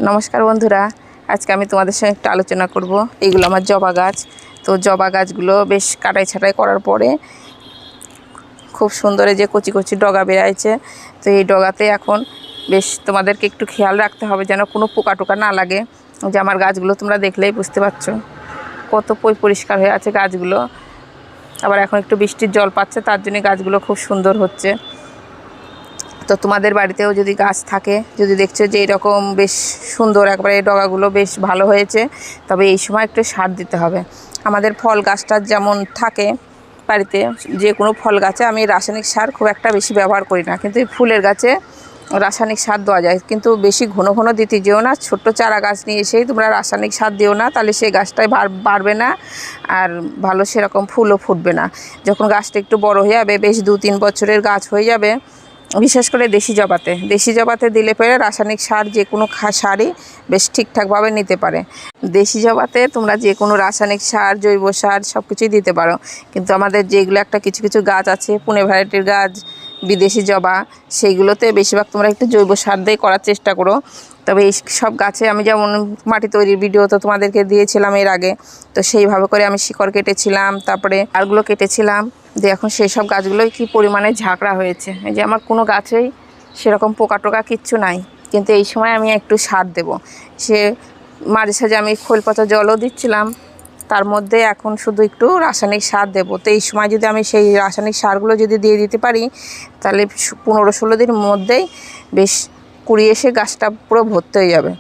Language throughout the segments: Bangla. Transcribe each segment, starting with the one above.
নমস্কার বন্ধুরা, আজকে আমি তোমাদের সঙ্গে একটু আলোচনা করব। এইগুলো আমার জবা গাছ। তো জবা গাছগুলো বেশ কাটাই ছাঁটাই করার পরে খুব সুন্দর যে কচি কচি ডগা বেরাইছে। তো এই ডগাতে এখন বেশ তোমাদেরকে একটু খেয়াল রাখতে হবে যেন কোনো পোকা টোকা না লাগে। যে আমার গাছগুলো তোমরা দেখলেই বুঝতে পারছো কত পরিষ্কার হয়ে আছে গাছগুলো। আবার এখন একটু বৃষ্টির জল পাচ্ছে, তার জন্য গাছগুলো খুব সুন্দর হচ্ছে। তো তোমাদের বাড়িতেও যদি গাছ থাকে, যদি দেখছো যে এরকম বেশ সুন্দর একবারে ডগাগুলো বেশ ভালো হয়েছে, তবে এই সময় একটু সার দিতে হবে। আমাদের ফল গাছটা যেমন থাকে বাড়িতে, যে কোনো ফল গাছে আমি রাসায়নিক সার খুব একটা বেশি ব্যবহার করি না, কিন্তু এই ফুলের গাছে রাসায়নিক সার দেওয়া যায়, কিন্তু বেশি ঘন ঘন দিতে যেও না। ছোট্ট চারা গাছ নিয়ে এসেই তোমরা রাসায়নিক সার দিও না, তাহলে সেই গাছটাই বাড়বে না আর ভালো সেরকম ফুলও ফুটবে না। যখন গাছটা একটু বড় হয়ে যাবে, বেশ 2-3 বছরের গাছ হয়ে যাবে, বিশেষ করে দেশি জবাতে দিলে পরে রাসায়নিক সার যে কোনো সারই বেশ ঠিকঠাকভাবে নিতে পারে। দেশি জবাতে তোমরা যে কোনো রাসায়নিক সার, জৈব সার সব কিছুই দিতে পারো, কিন্তু আমাদের যেগুলো একটা কিছু কিছু গাছ আছে পুনে ভ্যারাইটির গাছ, বিদেশি জবা, সেইগুলোতে বেশিরভাগ তোমরা একটু জৈব সার দিয়ে করার চেষ্টা করো। তবে এই সব গাছে আমি যেমন মাটি তৈরির ভিডিও তো তোমাদেরকে দিয়েছিলাম এর আগে, তো সেইভাবে করে আমি শিকড় কেটেছিলাম, তারপরে আরগুলো কেটেছিলাম। যে এখন সেই সব গাছগুলোই কী পরিমাণে ঝাঁকড়া হয়েছে। এই যে আমার কোনো গাছেই সেরকম পোকা টোকা কিচ্ছু নাই, কিন্তু এই সময় আমি একটু সার দেব। সে মাঝে সাঝে আমি খোল পচা জলও দিচ্ছিলাম, তার মধ্যে এখন শুধু একটু রাসায়নিক সার দেব। তো এই সময় যদি আমি সেই রাসায়নিক সারগুলো যদি দিয়ে দিতে পারি, তাহলে 15-16 দিনের মধ্যেই বেশ কুড়িয়ে এসে গাছটা পুরো ভর্তি হয়ে যাবে।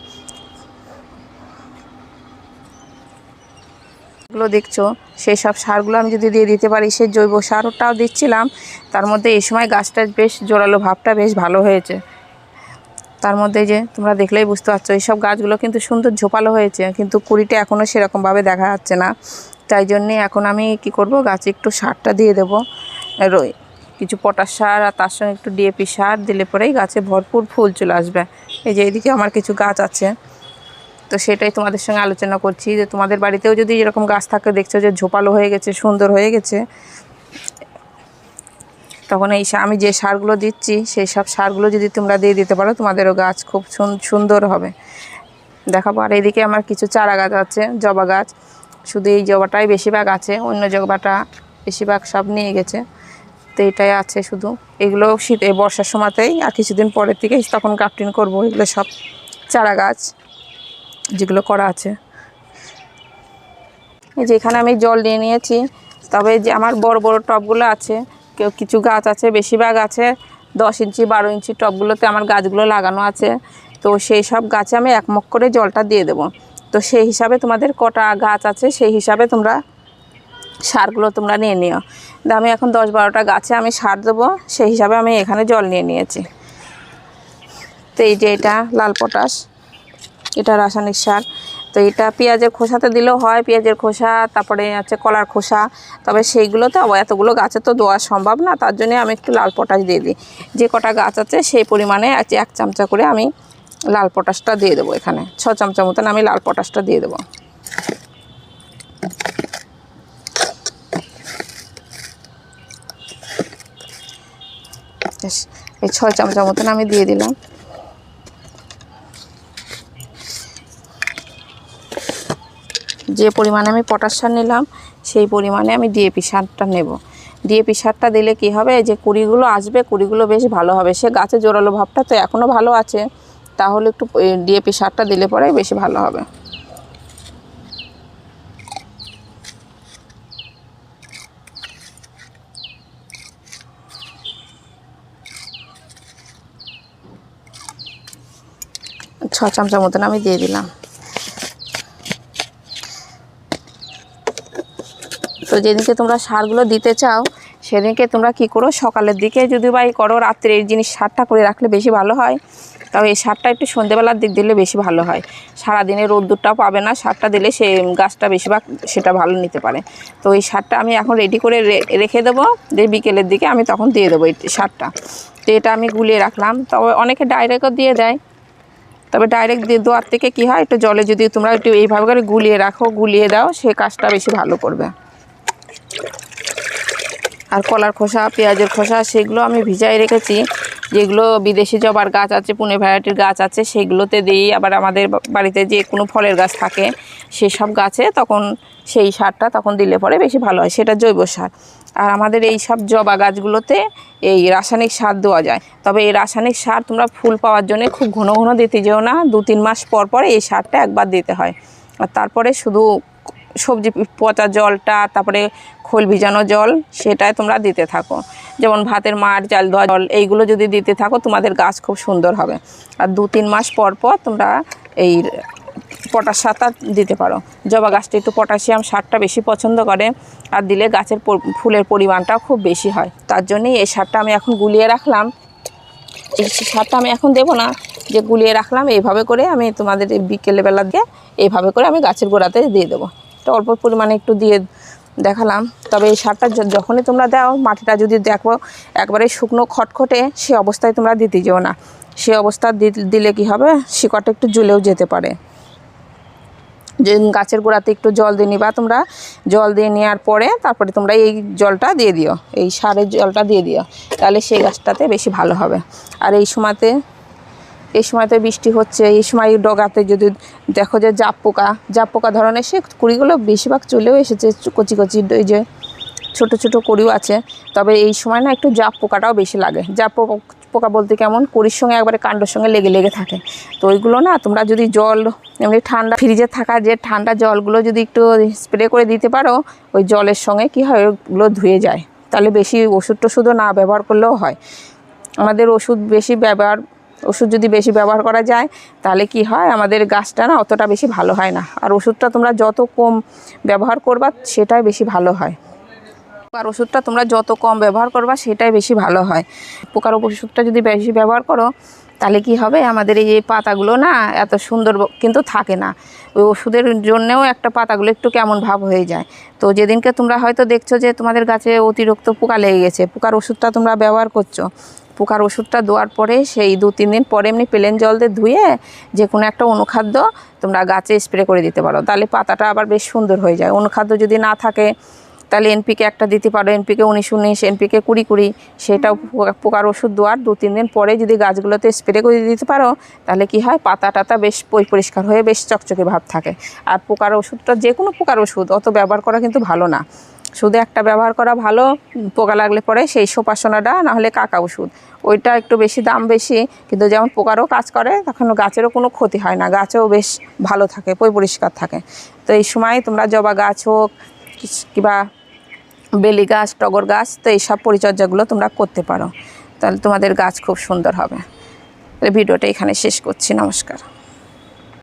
এগুলো দেখছো, সেই সব সারগুলো আমি যদি দিয়ে দিতে পারি, সেই জৈব সারটাও দিচ্ছিলাম, তার মধ্যে এই সময় গাছটার বেশ জোরালো ভাবটা বেশ ভালো হয়েছে। তার মধ্যে যে তোমরা দেখলেই বুঝতে পারছো এইসব গাছগুলো কিন্তু সুন্দর ঝোপালো হয়েছে, কিন্তু কুড়িটা এখনও সেরকমভাবে দেখা যাচ্ছে না। তাই জন্যে এখন আমি কি করব, গাছে একটু সারটা দিয়ে দেবো, কিছু পটাশ সার, আর তার সঙ্গে একটু ডিএপি সার দিলে পরেই গাছে ভরপুর ফুল চলে আসবে। এই যে এইদিকে আমার কিছু গাছ আছে, তো সেটাই তোমাদের সঙ্গে আলোচনা করছি যে তোমাদের বাড়িতেও যদি এরকম গাছ থাকে, দেখছো যে ঝোপালো হয়ে গেছে, সুন্দর হয়ে গেছে, তখন এই আমি যে সারগুলো দিচ্ছি সেই সব সারগুলো যদি তোমরা দিয়ে দিতে পারো, তোমাদেরও গাছ খুব সুন্দর হবে। দেখাবো। আর এইদিকে আমার কিছু চারা গাছ আছে, জবা গাছ। শুধু এই জবাটাই বেশিরভাগ আছে, অন্য জবাটা বেশিরভাগ সব নিয়ে গেছে। তো এটাই আছে শুধু। এগুলো শীতে বর্ষার সময়তেই, আর কিছুদিন পরের থেকে তখন গ্রাফটিং করবো। এগুলো সব চারা গাছ যেগুলো করা আছে। এই যে এখানে আমি জল নিয়ে নিয়েছি, তবে যে আমার বড় বড় টবগুলো আছে, কিছু গাছ আছে, বেশিরভাগ আছে 10 ইঞ্চি 12 ইঞ্চি টবগুলোতে আমার গাছগুলো লাগানো আছে। তো সেই সব গাছে আমি 1 মগ করে জলটা দিয়ে দেবো। তো সেই হিসাবে তোমাদের কটা গাছ আছে সেই হিসাবে তোমরা সারগুলো তোমরা নিয়ে নিও। আমি এখন 10-12টা গাছে আমি সার দেবো, সেই হিসাবে আমি এখানে জল নিয়ে নিয়েছি। তো এই যে এটা লাল পটাশ, এটা রাসায়নিক সার। তো এটা পেঁয়াজের খোসাতে দিলেও হয়, পেঁয়াজের খোসা, তারপরে আছে কলার খোসা, তবে সেইগুলোতে এতগুলো গাছে তো দেওয়া সম্ভব না, তার জন্য আমি একটু লাল পটাশ দিয়ে দিই। যে কটা গাছ আছে সেই পরিমাণে আছে 1 চামচা করে আমি লাল পটাশটা দিয়ে দেবো। এখানে 6 চামচা মতন আমি লাল পটাশটা দিয়ে দেবো। এই 6 চামচা মতন আমি দিয়ে দিলাম। যে পরিমাণে আমি পটাশ সার নিলাম সেই পরিমাণে আমি ডিএপি সারটা নেব। ডিএপি সারটা দিলে কি হবে, যে কুড়িগুলো আসবে, কুড়িগুলো বেশ ভালো হবে। সে গাছে জোরালো ভাবটা তো এখনও ভালো আছে, তাহলে একটু ডিএপি সারটা দিলে পরে বেশি ভালো হবে। ছ চামচা মতন আমি দিয়ে দিলাম। তো যেদিনকে তোমরা সারগুলো দিতে চাও সেদিনকে তোমরা কি করো, সকালের দিকে যদি বা করো, রাত্রে এই জিনিস সারটা করে রাখলে বেশি ভালো হয়। তবে এই সারটা একটু সন্ধ্যেবেলার দিক দিলে বেশি ভালো হয়। সারাদিনে রোদ্দুরটাও পাবে না, সারটা দিলে সে গাছটা বেশিরভাগ সেটা ভালো নিতে পারে। তো এই সারটা আমি এখন রেডি করে রেখে দেবো, দিয়ে বিকেলের দিকে আমি তখন দিয়ে দেবো এই সারটা। তো এটা আমি গুলিয়ে রাখলাম। তবে অনেকে ডাইরেক্টও দিয়ে দেয়, তবে ডাইরেক্ট দিয়ে দেওয়ার থেকে কী হয়, একটু জলে যদি তোমরা একটু এইভাবে করে গুলিয়ে রাখো, গুলিয়ে দাও, সে কাজটা বেশি ভালো করবে। আর কলার খোসা, পেঁয়াজের খোসা, সেগুলো আমি ভিজাই রেখেছি যেগুলো বিদেশি জবার গাছ আছে, পুনে ভ্যারাইটির গাছ আছে, সেগুলোতে দিই। আবার আমাদের বাড়িতে যে কোনো ফলের গাছ থাকে সেসব গাছে তখন সেই সারটা তখন দিলে পরে বেশি ভালো হয়, সেটা জৈব সার। আর আমাদের এই সব জবা গাছগুলোতে এই রাসায়নিক সার দেওয়া যায়। তবে এই রাসায়নিক সার তোমরা ফুল পাওয়ার জন্য খুব ঘন ঘন দিতে যেও না, 2-3 মাস পর পর এই সারটা একবার দিতে হয়। আর তারপরে শুধু সবজি পচা জলটা, তারপরে খোল ভিজানো জল, সেটাই তোমরা দিতে থাকো। যেমন ভাতের মাড়, চাল ধোয়া জল, এইগুলো যদি দিতে থাকো তোমাদের গাছ খুব সুন্দর হবে। আর 2-3 মাস পর পর তোমরা এই পটাশ সারটা দিতে পারো। জবা গাছটা একটু পটাশিয়াম সারটা বেশি পছন্দ করে, আর দিলে গাছের ফুলের পরিমাণটাও খুব বেশি হয়। তার জন্যই এই সারটা আমি এখন গুলিয়ে রাখলাম। এই সারটা আমি এখন দেবো না, যে গুলিয়ে রাখলাম এইভাবে করে আমি তোমাদের বিকেলবেলা দিয়ে এইভাবে করে আমি গাছের গোড়াতে দিয়ে দেবো। এটা অল্প পরিমাণে একটু দিয়ে দেখালাম। তবে এই সারটা যখনই তোমরা দাও, মাটিটা যদি দেখো একবারে শুকনো খটখটে, সে অবস্থায় তোমরা দিতে যেও না। সে অবস্থা দিলে কি হবে, শিকড়টা একটু জ্বলেও যেতে পারে। যে গাছের গোড়াতে একটু জল দিয়ে নিবা তোমরা, জল দিয়ে নেওয়ার পরে তারপরে তোমরা এই জলটা দিয়ে দিও, এই সারের জলটা দিয়ে দিও, তাহলে সেই গাছটাতে বেশি ভালো হবে। আর এই সময়তে বৃষ্টি হচ্ছে, এই সময় ডগাতে যদি দেখো যে জাপ পোকা ধরনের, সে কুড়িগুলো বেশিরভাগ চলেও এসেছে, কচি কচি এই যে ছোটো ছোটো কুড়িও আছে। তবে এই সময় না একটু জাপ পোকাটাও বেশি লাগে। জাপ পোকা বলতে কেমন, কুড়ির সঙ্গে একবারে কাণ্ডর সঙ্গে লেগে থাকে। তো ওইগুলো না তোমরা যদি জল এমনি ঠান্ডা ফ্রিজে থাকা যে ঠান্ডা জলগুলো যদি একটু স্প্রে করে দিতে পারো, ওই জলের সঙ্গে কি হয়, ওগুলো ধুয়ে যায়। তাহলে বেশি ওষুধ টষুধও না ব্যবহার করলেও হয়। আমাদের ওষুধ যদি বেশি ব্যবহার করা যায়, তাহলে কি হয়, আমাদের গাছটা না অতটা বেশি ভালো হয় না। আর ওষুধটা তোমরা যত কম ব্যবহার করবা সেটাই বেশি ভালো হয়। পোকার ওষুধটা তোমরা যত কম ব্যবহার করবা সেটাই বেশি ভালো হয়। পোকার ওষুধটা যদি বেশি ব্যবহার করো, তাহলে কি হবে, আমাদের এই পাতাগুলো না এত সুন্দর কিন্তু থাকে না। ওই ওষুধের জন্যেও একটা পাতাগুলো একটু কেমন ভাব হয়ে যায়। তো যেদিনকে তোমরা হয়তো দেখছো যে তোমাদের গাছে অতিরিক্ত পোকা লেগে গেছে, পোকার ওষুধটা তোমরা ব্যবহার করছো, পোকার ওষুধটা দেওয়ার পরে সেই 2-3 দিন পরে এমনি প্লেন জল দিয়ে ধুয়ে যে কোনো একটা অনুখাদ্য তোমরা গাছে স্প্রে করে দিতে পারো, তাহলে পাতাটা আবার বেশ সুন্দর হয়ে যায়। অনুখাদ্য যদি না থাকে তাহলে এনপিকে একটা দিতে পারো, এনপিকে 19-19, এনপিকে 20-20, সেটাও পোকার ওষুধ দেওয়ার 2-3 দিন পরে যদি গাছগুলোতে স্প্রে করে দিতে পারো, তাহলে কি হয়, পাতা টাতা বেশ পরিষ্কার হয়ে বেশ চকচকে ভাব থাকে। আর পোকার ওষুধটা, যে কোনো পোকার ওষুধ অত ব্যবহার করা কিন্তু ভালো না। শুধু একটা ব্যবহার করা ভালো, পোকা লাগলে পরে সেই সোপাসোনাটা, নাহলে কাকা ওষুধ, ওইটা একটু বেশি দাম বেশি, কিন্তু যেমন পোকারও কাজ করে তখন গাছেরও কোনো ক্ষতি হয় না, গাছও বেশ ভালো থাকে, পরিষ্কার থাকে। তো এই সময় তোমরা জবা গাছ হোক কিংবা বেলি গাছ, টগর গাছ, তো এইসব পরিচর্যাগুলো তোমরা করতে পারো, তাহলে তোমাদের গাছ খুব সুন্দর হবে। ভিডিওটা এখানে শেষ করছি। নমস্কার।